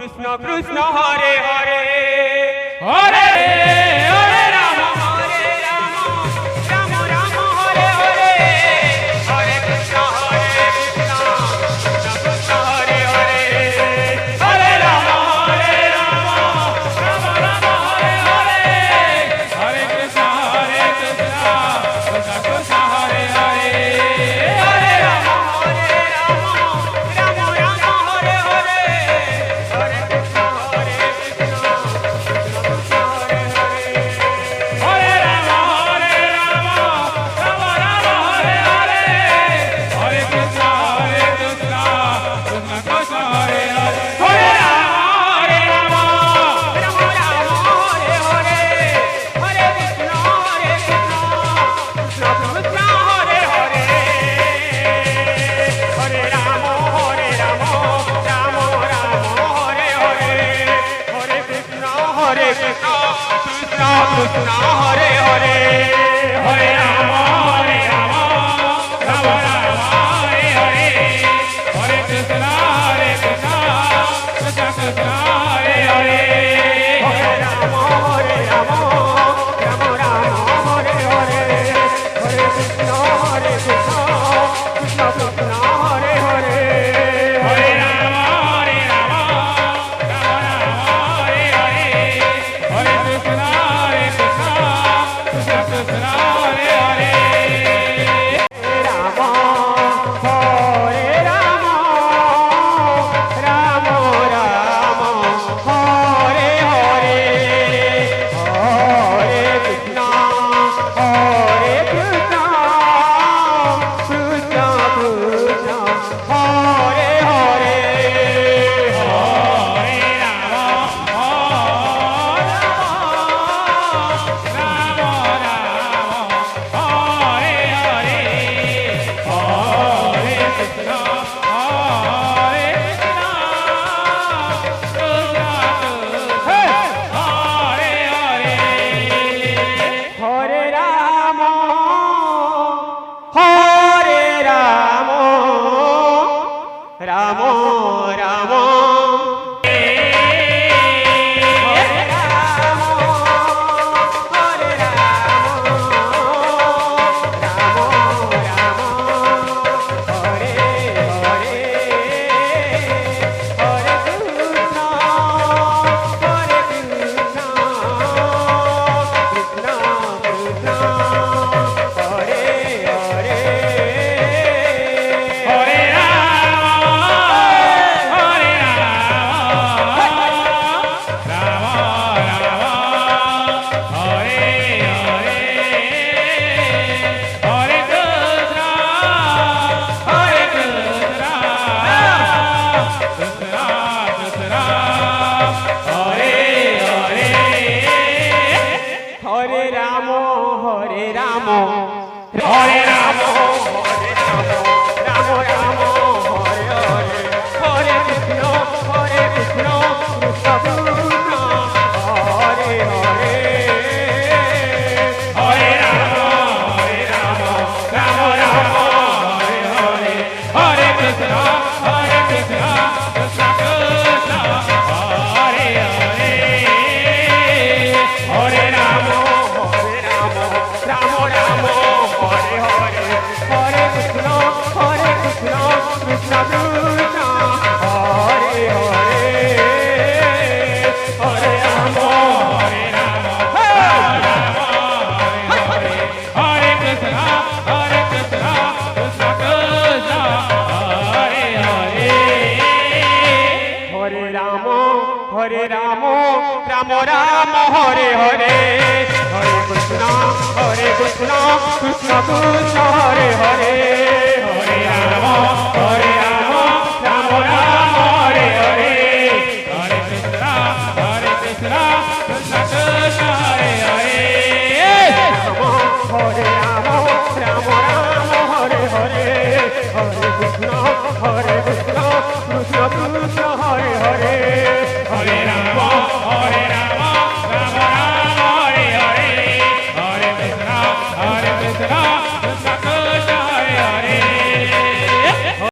Krishna Krishna Hare Hare Hare Hare Ram Hare Ram Ram Ram Hare Hare Hare Krishna Krishna Krishna Hare Hare Hare Ram Hare Ram Ram Ram Hare Hare Hare Krishna Krishna Krishna Hare Hare Hare Ram Hare Ram Ram Ram Hare Hare Hare Krishna Hare Ram Hare Ram Ram Ram Hare Hare Hare Krishna Krishna Krishna Hare Hare Hare Ram Ram Ram Hare Hare Hare Krishna Krishna Krishna Hare Hare Hare Ram Ram Ram Hare Hare Hare Krishna Krishna Krishna Hare Hare Hare Ram Ram Ram Ram Hare Hare Hare Krishna Krishna Krishna Krishna Hare Hare Hare Ram Ram Ram Ram Hare Hare Hare Krishna Krishna Krishna Krishna Hare Hare Hare Ram Ram Ram Ram Hare Hare Hare Krishna Krishna Krishna Krishna Hare Hare Ram Hare Ram Ram Ram Hare Hare Hare Krishna Krishna Krishna Krishna Hare Hare Hare Ram Ram Ram Hare Hare Hare Krishna Hare Krishna Krishna Krishna Hare Hare Hare Ram Ram Ram Hare Rama, Hare Rama, Rama Rama, Hare Hare, Hare Krishna, Krishna Krishna, Hare Hare, Hare Rama, Rama Rama, Hare Hare, Hare Krishna, Krishna Krishna, Hare Hare, Hare Rama, Rama Rama. Hare Hare, Hare Krishna, Krishna Krishna, Hare Hare, Hare Rama, Rama, Hare Hare, Hare Krishna, Krishna Krishna, Hare Hare, Hare Rama, Rama Rama, Hare Hare, Hare Krishna, Krishna Krishna, Hare Hare.